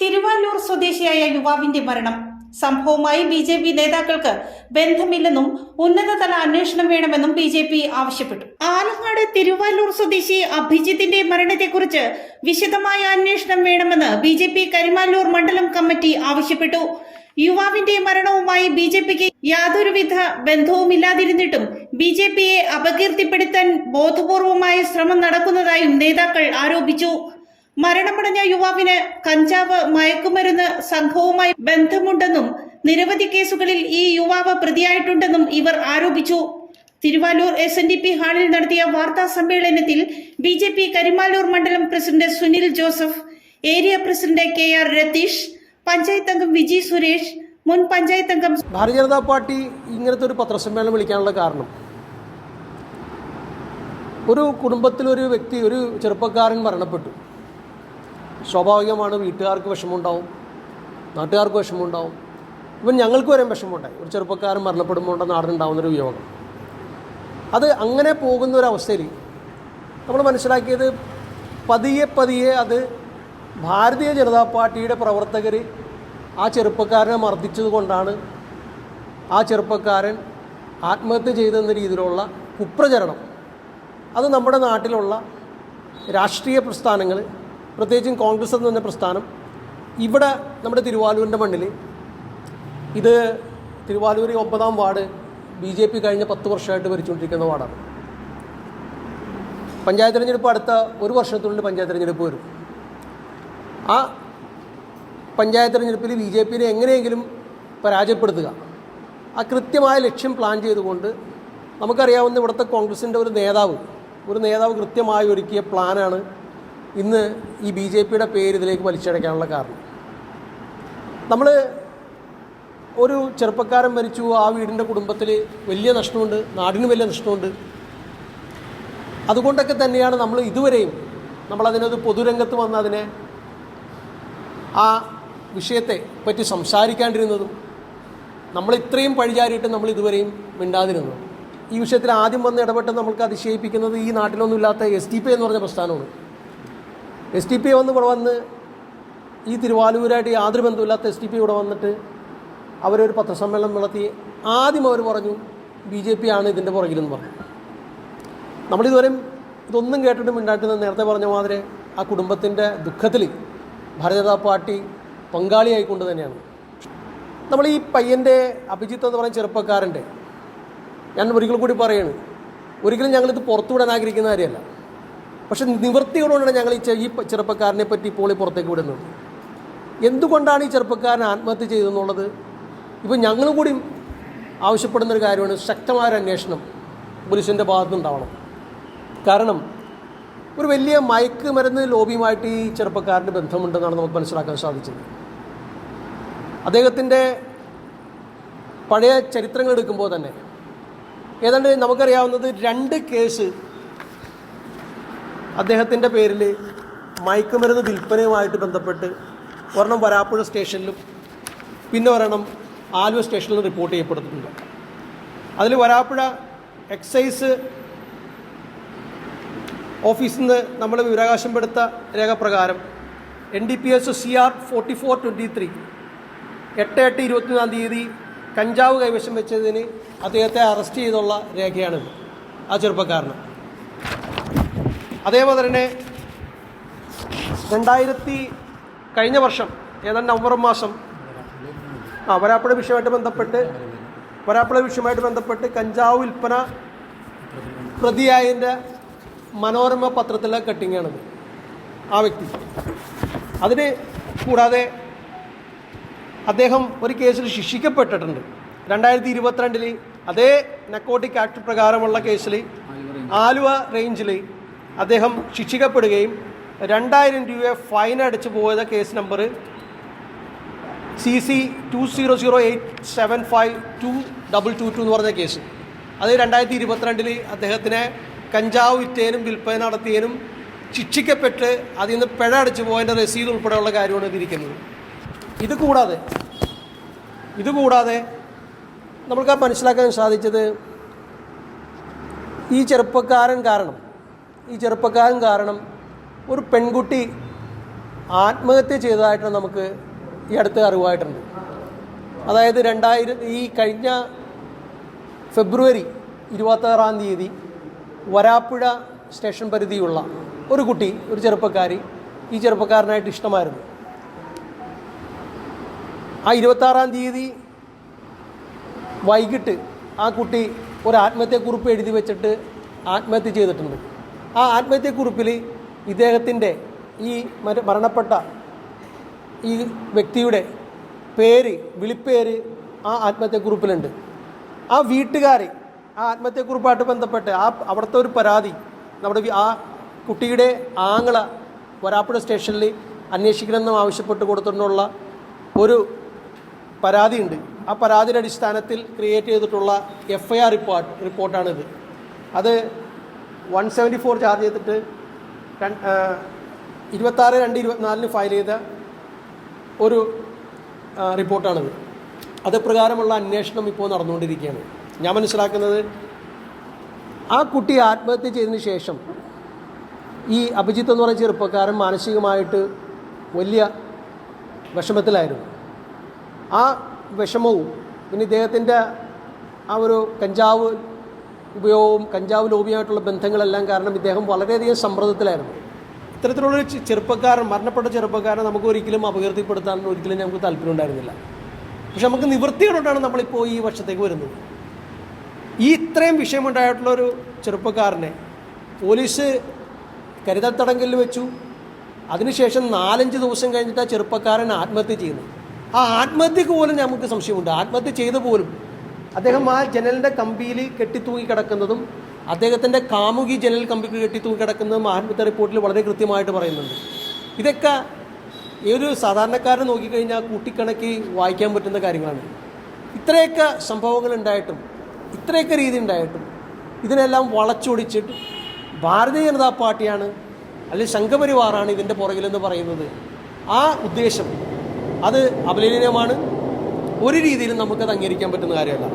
തിരുവാലൂർ സ്വദേശിയായ യുവാവിന്റെ മരണം സംഭവവുമായി ബി.ജെ.പി. നേതാക്കൾക്ക് ബന്ധമില്ലെന്നും ഉന്നതതല അന്വേഷണം വേണമെന്നും ബി.ജെ.പി. ആവശ്യപ്പെട്ടു. ആലങ്ങാട് തിരുവാലൂർ സ്വദേശി അഭിജിത്തിന്റെ മരണത്തെക്കുറിച്ച് വിശദമായ അന്വേഷണം വേണമെന്ന് ബി.ജെ.പി. കരിമാല്ലൂർ മണ്ഡലം കമ്മിറ്റി ആവശ്യപ്പെട്ടു. യുവാവിന്റെ മരണവുമായി ബി.ജെ.പിക്ക് യാതൊരുവിധ ബന്ധവുമില്ലാതിരുന്നിട്ടും ബി.ജെ.പിയെ അപകീർത്തിപ്പെടുത്താൻ ബോധപൂർവമായ ശ്രമം നടക്കുന്നതായും നേതാക്കൾ ആരോപിച്ചു. മരണമടഞ്ഞ യുവാവിന് കഞ്ചാവ്, മയക്കുമരുന്ന് സംഘവുമായി ബന്ധമുണ്ടെന്നും നിരവധി കേസുകളിൽ ഈ യുവാവ് പ്രതിയായിട്ടുണ്ടെന്നും ഇവർ ആരോപിച്ചു. തിരുവാലൂർ SNDP ഹാളിൽ നടത്തിയ വാർത്താ സമ്മേളനത്തിൽ ബി.ജെ.പി. കരിമാല്ലൂർ മണ്ഡലം president Sunil Joseph, area president KR Ratheesh, panchayat അംഗം വിജി സുരേഷ്, മുൻ പഞ്ചായത്ത് അംഗം ഭാരതീയ ജനതാ പാർട്ടി ഇങ്ങനത്തെ ഒരു പത്രസമ്മേളനം വിളിക്കാനുള്ള കാരണം, ഒരു കുടുംബത്തിലൊരു വ്യക്തി, ഒരു ചെറുപ്പക്കാരൻ മരണപ്പെട്ടു. സ്വാഭാവികമാണ്, വീട്ടുകാർക്ക് വിഷമമുണ്ടാവും, നാട്ടുകാർക്ക് വിഷമമുണ്ടാവും, ഇവൻ ഞങ്ങൾക്ക് വരെ വിഷമമുണ്ടായി. ഒരു ചെറുപ്പക്കാരൻ മരണപ്പെടുമ്പോൾ നാടിനുണ്ടാവുന്നൊരു വിയോഗം. അത് അങ്ങനെ പോകുന്നൊരവസ്ഥയിൽ നമ്മൾ മനസ്സിലാക്കിയത് പതിയെ പതിയെ അത് ഭാരതീയ ജനതാ പാർട്ടിയുടെ പ്രവർത്തകർ ആ ചെറുപ്പക്കാരനെ മർദ്ദിച്ചത് കൊണ്ടാണ് ആ ചെറുപ്പക്കാരൻ ആത്മഹത്യ ചെയ്തെന്ന രീതിയിലുള്ള കുപ്രചരണം അത് നമ്മുടെ നാട്ടിലുള്ള രാഷ്ട്രീയ പ്രസ്ഥാനങ്ങൾ, പ്രത്യേകിച്ചും കോൺഗ്രസ് എന്ന് പറഞ്ഞ പ്രസ്ഥാനം, ഇവിടെ നമ്മുടെ തിരുവാലൂരിൻ്റെ മണ്ണിൽ, ഇത് തിരുവാലൂർ 9ാം വാർഡ് ബി.ജെ.പി. കഴിഞ്ഞ 10 വർഷമായിട്ട് ഭരിച്ചുകൊണ്ടിരിക്കുന്ന വാർഡാണ്. പഞ്ചായത്ത് തിരഞ്ഞെടുപ്പ് അടുത്ത ഒരു വർഷത്തിനുള്ളിൽ പഞ്ചായത്ത് തിരഞ്ഞെടുപ്പ് വരും. ആ പഞ്ചായത്ത് തിരഞ്ഞെടുപ്പിൽ ബി.ജെ.പിനെ എങ്ങനെയെങ്കിലും പരാജയപ്പെടുത്തുക, ആ കൃത്യമായ ലക്ഷ്യം പ്ലാൻ ചെയ്തുകൊണ്ട് നമുക്കറിയാവുന്ന ഇവിടുത്തെ കോൺഗ്രസിൻ്റെ ഒരു നേതാവ് കൃത്യമായി ഒരുക്കിയ പ്ലാനാണ് ഇന്ന് ഈ ബി.ജെ.പിയുടെ പേര് ഇതിലേക്ക് വലിച്ചടയ്ക്കാനുള്ള കാരണം. നമ്മൾ ഒരു ചെറുപ്പക്കാരൻ മരിച്ചു, ആ വീടിൻ്റെ കുടുംബത്തിൽ വലിയ നഷ്ടമുണ്ട്, നാടിന് വലിയ നഷ്ടമുണ്ട്. അതുകൊണ്ടൊക്കെ തന്നെയാണ് നമ്മൾ ഇതുവരെയും നമ്മളതിനൊരു പൊതുരംഗത്ത് വന്ന് അതിനെ ആ വിഷയത്തെ പറ്റി സംസാരിക്കാണ്ടിരുന്നതും, നമ്മൾ ഇത്രയും പഴിചാരിയിട്ട് നമ്മൾ ഇതുവരെയും മിണ്ടാതിരുന്നതും. ഈ വിഷയത്തിൽ ആദ്യം വന്ന് ഇടപെട്ട് നമ്മൾക്ക് അതിശയിപ്പിക്കുന്നത് ഈ നാട്ടിലൊന്നുമില്ലാത്ത SDPI എന്ന് പറഞ്ഞ പ്രസ്ഥാനമാണ്. SDPI ഇവിടെ വന്ന് ഈ തിരുവാലൂരായിട്ട് യാതൊരു ബന്ധമില്ലാത്ത SDPI ഇവിടെ വന്നിട്ട് അവരൊരു പത്രസമ്മേളനം നടത്തി. ആദ്യം അവർ പറഞ്ഞു ബി.ജെ.പി. ആണ് ഇതിൻ്റെ പുറകിലെന്ന് പറഞ്ഞു. നമ്മളിതുവരെയും ഇതൊന്നും കേട്ടിട്ട് മിണ്ടായിട്ട് നേരത്തെ പറഞ്ഞ മാതിരി ആ കുടുംബത്തിൻ്റെ ദുഃഖത്തിൽ ഭാരതീയ ജനതാ പാർട്ടി പങ്കാളിയായിക്കൊണ്ട് തന്നെയാണ്. നമ്മൾ ഈ പയ്യൻ്റെ, അഭിജിത്ത് എന്ന് പറയുന്ന ചെറുപ്പക്കാരൻ്റെ, ഞാൻ ഒരിക്കൽ കൂടി പറയുകയാണ്, ഒരിക്കലും ഞങ്ങളിത് പുറത്തുവിടാൻ ആഗ്രഹിക്കുന്ന കാര്യമല്ല. പക്ഷെ നിവൃത്തിയോടുകൊണ്ടാണ് ഞങ്ങൾ ഈ ചെറുപ്പക്കാരനെ പറ്റി ഇപ്പോൾ പുറത്തേക്ക് വിടുന്നത്. എന്തുകൊണ്ടാണ് ഈ ചെറുപ്പക്കാരൻ ആത്മഹത്യ ചെയ്തതെന്നുള്ളത് ഇപ്പം ഞങ്ങളും കൂടി ആവശ്യപ്പെടുന്നൊരു കാര്യമാണ്. ശക്തമായൊരു അന്വേഷണം പോലീസിൻ്റെ ഭാഗത്തുനിന്നുണ്ടാവണം. കാരണം ഒരു വലിയ മയക്കുമരുന്ന് ലോബിയുമായിട്ട് ഈ ചെറുപ്പക്കാരൻ്റെ ബന്ധമുണ്ടെന്നാണ് നമുക്ക് മനസ്സിലാക്കാൻ സാധിച്ചത്. അദ്ദേഹത്തിൻ്റെ പഴയ ചരിത്രങ്ങൾ എടുക്കുമ്പോൾ തന്നെ ഏതാണ്ട് നമുക്കറിയാവുന്നത് 2 കേസ് അദ്ദേഹത്തിൻ്റെ പേരിൽ മയക്കുമരുന്ന് വിൽപ്പനയുമായിട്ട് ബന്ധപ്പെട്ട്, ഒരെണ്ണം വരാപ്പുഴ സ്റ്റേഷനിലും പിന്നെ ഒരെണ്ണം ആലുവ സ്റ്റേഷനിലും റിപ്പോർട്ട് ചെയ്യപ്പെടുന്നുണ്ട്. അതിൽ വരാപ്പുഴ എക്സൈസ് ഓഫീസിൽ നിന്ന് നമ്മൾ വിവരാവകാശപ്പെടുത്ത രേഖപ്രകാരം NDPS CR 4423 8/8/21 കഞ്ചാവ് കൈവശം വെച്ചതിന് അദ്ദേഹത്തെ അറസ്റ്റ് ചെയ്തുള്ള രേഖയാണിത്, ആ ചെറുപ്പക്കാരന്. അതേപോലെ തന്നെ കഴിഞ്ഞ വർഷം ഏതാണ്ട് നവംബർ മാസം വരാപ്പുഴ വിഷയമായിട്ട് ബന്ധപ്പെട്ട് കഞ്ചാവ് വിൽപ്പന പ്രതിയായതിൻ്റെ മനോരമ പത്രത്തിലെ കട്ടിങ്ങാണിത്, ആ വ്യക്തി. അതിന് കൂടാതെ അദ്ദേഹം ഒരു കേസിൽ ശിക്ഷിക്കപ്പെട്ടിട്ടുണ്ട്. 2022 അതേ നക്കോട്ടിക് ആക്ട് പ്രകാരമുള്ള കേസിൽ ആലുവ റേഞ്ചിൽ അദ്ദേഹം ശിക്ഷിക്കപ്പെടുകയും 2000 രൂപ ഫൈൻ അടിച്ചു പോയത് കേസ് നമ്പർ CC 2008752222 എന്ന് പറഞ്ഞ കേസ്. അത് 2022 അദ്ദേഹത്തിനെ കഞ്ചാവ് വിറ്റേനും വിൽപ്പന നടത്തിയതിനും ശിക്ഷിക്കപ്പെട്ട് അതിൽ നിന്ന് പിഴ അടിച്ചു പോയതിൻ്റെ രസീത് ഉൾപ്പെടെയുള്ള കാര്യമാണ് ഇതിരിക്കുന്നത്. ഇതുകൂടാതെ നമുക്ക് മനസ്സിലാക്കാൻ സാധിച്ചത് ഈ ചെറുപ്പക്കാരൻ കാരണം ഒരു പെൺകുട്ടി ആത്മഹത്യ ചെയ്തതായിട്ട് നമുക്ക് ഈ അടുത്ത് അറിവായിട്ടുണ്ട്. അതായത് ഈ കഴിഞ്ഞ ഫെബ്രുവരി 26-ാം തീയതി വരാപ്പുഴ സ്റ്റേഷൻ പരിധിയുള്ള ഒരു കുട്ടി, ഒരു ചെറുപ്പക്കാരി, ഈ ചെറുപ്പക്കാരനായിട്ട് ഇഷ്ടമായിരുന്നു. ആ 26-ാം തീയതി വൈകിട്ട് ആ കുട്ടി ഒരു ആത്മഹത്യക്കുറിപ്പ് എഴുതി വെച്ചിട്ട് ആത്മഹത്യ ചെയ്തിട്ടുണ്ട്. ആ ആത്മഹത്യക്കുറിപ്പിൽ ഇദ്ദേഹത്തിൻ്റെ ഈ മരണപ്പെട്ട ഈ വ്യക്തിയുടെ വിളിപ്പേര് ആ ആത്മഹത്യക്കുറിപ്പിലുണ്ട്. ആ വീട്ടുകാർ ആ ആത്മഹത്യക്കുറിപ്പായിട്ട് ബന്ധപ്പെട്ട് അവിടുത്തെ ഒരു പരാതി ആ കുട്ടിയുടെ ആങ്ങള വരാപ്പുഴ സ്റ്റേഷനിൽ അന്വേഷിക്കണമെന്നും ആവശ്യപ്പെട്ട് കൊടുത്തിട്ടുള്ള ഒരു പരാതിയുണ്ട്. ആ പരാതിയുടെ അടിസ്ഥാനത്തിൽ ക്രിയേറ്റ് ചെയ്തിട്ടുള്ള FIR റിപ്പോർട്ടാണിത്. അത് 174 ചാർജ് ചെയ്തിട്ട് 26/2/24 ഫയൽ ചെയ്ത ഒരു റിപ്പോർട്ടാണിത്. അത് പ്രകാരമുള്ള അന്വേഷണം ഇപ്പോൾ നടന്നുകൊണ്ടിരിക്കുകയാണ്. ഞാൻ മനസ്സിലാക്കുന്നത് ആ കുട്ടി ആത്മഹത്യ ചെയ്തതിന് ശേഷം ഈ അഭിജിത്ത് എന്ന് പറയുന്ന ചെറുപ്പക്കാരൻ മാനസികമായിട്ട് വലിയ വിഷമത്തിലായിരുന്നു. ആ വിഷമവും പിന്നെ ഇദ്ദേഹത്തിൻ്റെ ആ ഒരു കഞ്ചാവ് ഉപയോഗവും കഞ്ചാവ് ലോബിയുമായിട്ടുള്ള ബന്ധങ്ങളെല്ലാം കാരണം ഇദ്ദേഹം വളരെയധികം സമ്മർദ്ദത്തിലായിരുന്നു. ഇത്തരത്തിലുള്ളൊരു മരണപ്പെട്ട ചെറുപ്പക്കാരനെ നമുക്ക് ഒരിക്കലും അപകീർത്തിപ്പെടുത്താൻ ഒരിക്കലും നമുക്ക് താല്പര്യം ഉണ്ടായിരുന്നില്ല. പക്ഷെ നമുക്ക് നിവൃത്തിയോടാണ് നമ്മളിപ്പോൾ ഈ വർഷത്തേക്ക് വരുന്നത്. ഈ ഇത്രയും വിഷയമുണ്ടായിട്ടുള്ളൊരു ചെറുപ്പക്കാരനെ പോലീസ് കരുതൽ തടങ്കലിൽ വെച്ചു. അതിനുശേഷം 4-5 ദിവസം കഴിഞ്ഞിട്ട് ആ ചെറുപ്പക്കാരൻ ആത്മഹത്യ ചെയ്യുന്നു. ആ ആത്മഹത്യക്ക് പോലും നമുക്ക് സംശയമുണ്ട്. ആത്മഹത്യ ചെയ്ത പോലും അദ്ദേഹം ആ ജനലിൻ്റെ കമ്പിയിൽ കെട്ടിത്തൂങ്ങി കിടക്കുന്നതും അദ്ദേഹത്തിൻ്റെ കാമുകി ജനൽ കമ്പിക്ക് കെട്ടിത്തൂങ്ങി കിടക്കുന്നതും ആത്മഹത്യ റിപ്പോർട്ടിൽ വളരെ കൃത്യമായിട്ട് പറയുന്നുണ്ട്. ഇതൊക്കെ ഒരു സാധാരണക്കാരനെ നോക്കിക്കഴിഞ്ഞാൽ കൂട്ടിക്കണക്കി വായിക്കാൻ പറ്റുന്ന കാര്യങ്ങളാണ്. ഇത്രയൊക്കെ സംഭവങ്ങൾ ഉണ്ടായിട്ടും ഇത്രയൊക്കെ രീതി ഉണ്ടായിട്ടും ഇതിനെല്ലാം വളച്ചൊടിച്ചിട്ട് ഭാരതീയ ജനതാ പാർട്ടിയാണ് അല്ലെങ്കിൽ സംഘപരിവാറാണ് ഇതിൻ്റെ പുറകിലെന്ന് പറയുന്നത്, ആ ഉദ്ദേശം അത് അപലപനീയമാണ്. ഒരു രീതിയിലും നമുക്കത് അംഗീകരിക്കാൻ പറ്റുന്ന കാര്യമല്ല.